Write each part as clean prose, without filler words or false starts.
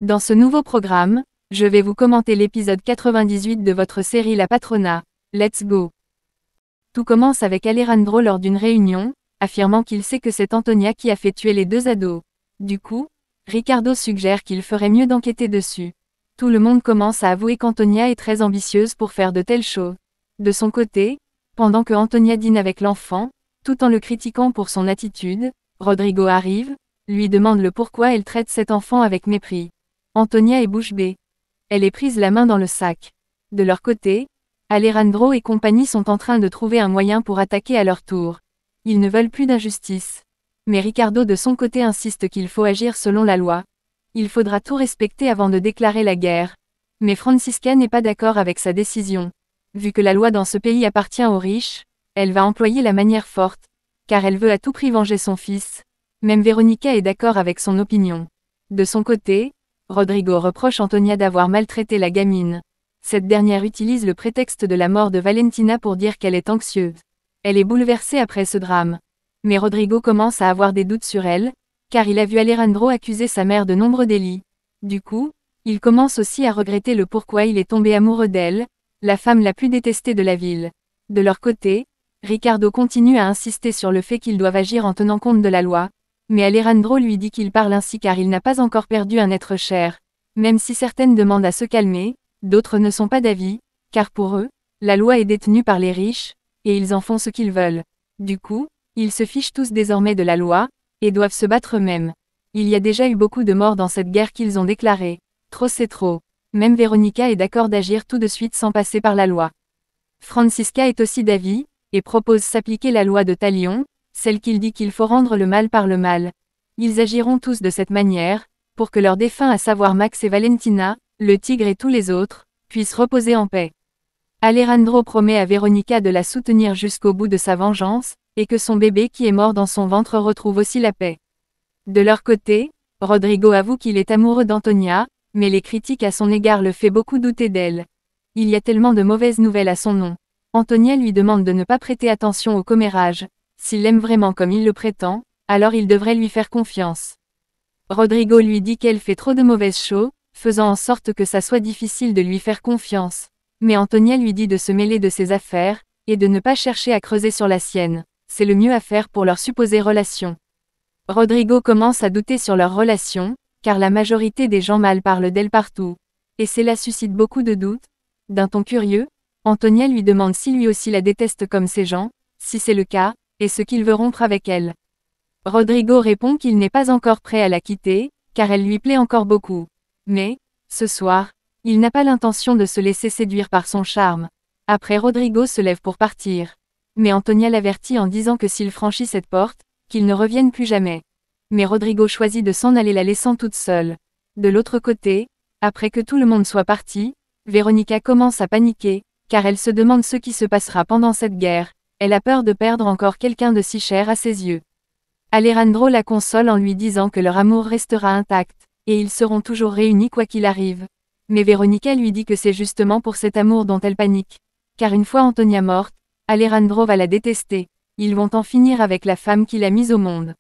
Dans ce nouveau programme, je vais vous commenter l'épisode 98 de votre série La Patrona. Let's go! Tout commence avec Alejandro lors d'une réunion, affirmant qu'il sait que c'est Antonia qui a fait tuer les deux ados. Du coup, Ricardo suggère qu'il ferait mieux d'enquêter dessus. Tout le monde commence à avouer qu'Antonia est très ambitieuse pour faire de telles choses. De son côté, pendant que Antonia dîne avec l'enfant, tout en le critiquant pour son attitude, Rodrigo arrive, lui demande le pourquoi elle traite cet enfant avec mépris. Antonia est bouche bée. Elle est prise la main dans le sac. De leur côté, Alejandro et compagnie sont en train de trouver un moyen pour attaquer à leur tour. Ils ne veulent plus d'injustice. Mais Ricardo de son côté insiste qu'il faut agir selon la loi. Il faudra tout respecter avant de déclarer la guerre. Mais Francisca n'est pas d'accord avec sa décision. Vu que la loi dans ce pays appartient aux riches, elle va employer la manière forte, car elle veut à tout prix venger son fils. Même Veronica est d'accord avec son opinion. De son côté, Rodrigo reproche Antonia d'avoir maltraité la gamine. Cette dernière utilise le prétexte de la mort de Valentina pour dire qu'elle est anxieuse. Elle est bouleversée après ce drame. Mais Rodrigo commence à avoir des doutes sur elle, car il a vu Alejandro accuser sa mère de nombreux délits. Du coup, il commence aussi à regretter le pourquoi il est tombé amoureux d'elle, la femme la plus détestée de la ville. De leur côté, Ricardo continue à insister sur le fait qu'ils doivent agir en tenant compte de la loi. Mais Alejandro lui dit qu'il parle ainsi car il n'a pas encore perdu un être cher. Même si certaines demandent à se calmer, d'autres ne sont pas d'avis, car pour eux, la loi est détenue par les riches, et ils en font ce qu'ils veulent. Du coup, ils se fichent tous désormais de la loi, et doivent se battre eux-mêmes. Il y a déjà eu beaucoup de morts dans cette guerre qu'ils ont déclarée. Trop c'est trop. Même Veronica est d'accord d'agir tout de suite sans passer par la loi. Francisca est aussi d'avis, et propose s'appliquer la loi de Talion, celle qu'il dit qu'il faut rendre le mal par le mal. Ils agiront tous de cette manière, pour que leurs défunts à savoir Max et Valentina, le tigre et tous les autres, puissent reposer en paix. Alejandro promet à Veronica de la soutenir jusqu'au bout de sa vengeance, et que son bébé qui est mort dans son ventre retrouve aussi la paix. De leur côté, Rodrigo avoue qu'il est amoureux d'Antonia, mais les critiques à son égard le fait beaucoup douter d'elle. Il y a tellement de mauvaises nouvelles à son nom. Antonia lui demande de ne pas prêter attention au commérage. S'il l'aime vraiment comme il le prétend, alors il devrait lui faire confiance. Rodrigo lui dit qu'elle fait trop de mauvaises choses, faisant en sorte que ça soit difficile de lui faire confiance. Mais Antonia lui dit de se mêler de ses affaires, et de ne pas chercher à creuser sur la sienne. C'est le mieux à faire pour leur supposée relation. Rodrigo commence à douter sur leur relation, car la majorité des gens mal parlent d'elle partout. Et cela suscite beaucoup de doutes. D'un ton curieux, Antonia lui demande si lui aussi la déteste comme ces gens, si c'est le cas, et ce qu'il veut rompre avec elle. Rodrigo répond qu'il n'est pas encore prêt à la quitter, car elle lui plaît encore beaucoup. Mais, ce soir, il n'a pas l'intention de se laisser séduire par son charme. Après Rodrigo se lève pour partir. Mais Antonia l'avertit en disant que s'il franchit cette porte, qu'il ne revienne plus jamais. Mais Rodrigo choisit de s'en aller la laissant toute seule. De l'autre côté, après que tout le monde soit parti, Veronica commence à paniquer, car elle se demande ce qui se passera pendant cette guerre. Elle a peur de perdre encore quelqu'un de si cher à ses yeux. Alejandro la console en lui disant que leur amour restera intact, et ils seront toujours réunis quoi qu'il arrive. Mais Veronica lui dit que c'est justement pour cet amour dont elle panique. Car une fois Antonia morte, Alejandro va la détester. Ils vont en finir avec la femme qu'il a mise au monde.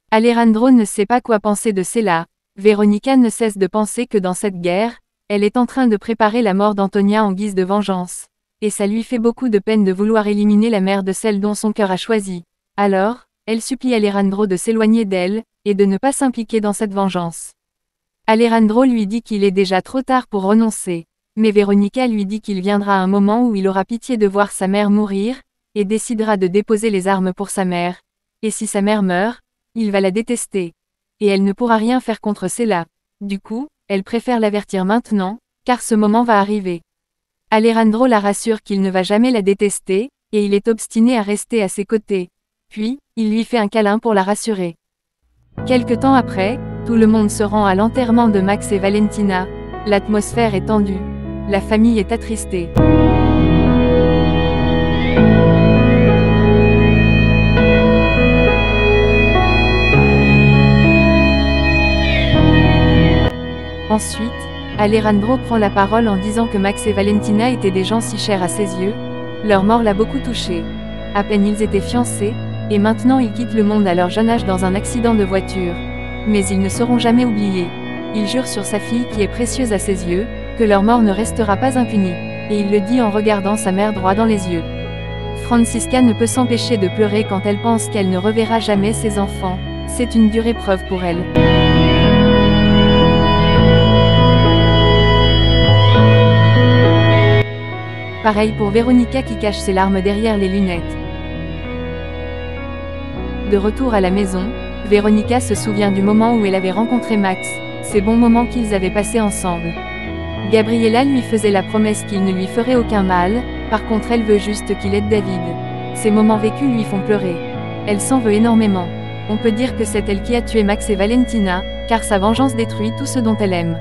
Alejandro ne sait pas quoi penser de cela. Veronica ne cesse de penser que dans cette guerre, elle est en train de préparer la mort d'Antonia en guise de vengeance. Et ça lui fait beaucoup de peine de vouloir éliminer la mère de celle dont son cœur a choisi. Alors, elle supplie Alejandro de s'éloigner d'elle, et de ne pas s'impliquer dans cette vengeance. Alejandro lui dit qu'il est déjà trop tard pour renoncer. Mais Veronica lui dit qu'il viendra un moment où il aura pitié de voir sa mère mourir, et décidera de déposer les armes pour sa mère. Et si sa mère meurt, il va la détester. Et elle ne pourra rien faire contre cela. Du coup, elle préfère l'avertir maintenant, car ce moment va arriver. Alejandro la rassure qu'il ne va jamais la détester, et il est obstiné à rester à ses côtés. Puis, il lui fait un câlin pour la rassurer. Quelque temps après, tout le monde se rend à l'enterrement de Max et Valentina. L'atmosphère est tendue. La famille est attristée. Ensuite, Alejandro prend la parole en disant que Max et Valentina étaient des gens si chers à ses yeux. Leur mort l'a beaucoup touché. À peine ils étaient fiancés, et maintenant ils quittent le monde à leur jeune âge dans un accident de voiture. Mais ils ne seront jamais oubliés. Il jure sur sa fille qui est précieuse à ses yeux, que leur mort ne restera pas impunie. Et il le dit en regardant sa mère droit dans les yeux. Franziska ne peut s'empêcher de pleurer quand elle pense qu'elle ne reverra jamais ses enfants. C'est une dure épreuve pour elle. Pareil pour Veronica qui cache ses larmes derrière les lunettes. De retour à la maison, Veronica se souvient du moment où elle avait rencontré Max, ces bons moments qu'ils avaient passés ensemble. Gabriella lui faisait la promesse qu'il ne lui ferait aucun mal, par contre elle veut juste qu'il aide David. Ces moments vécus lui font pleurer. Elle s'en veut énormément. On peut dire que c'est elle qui a tué Max et Valentina, car sa vengeance détruit tout ce dont elle aime.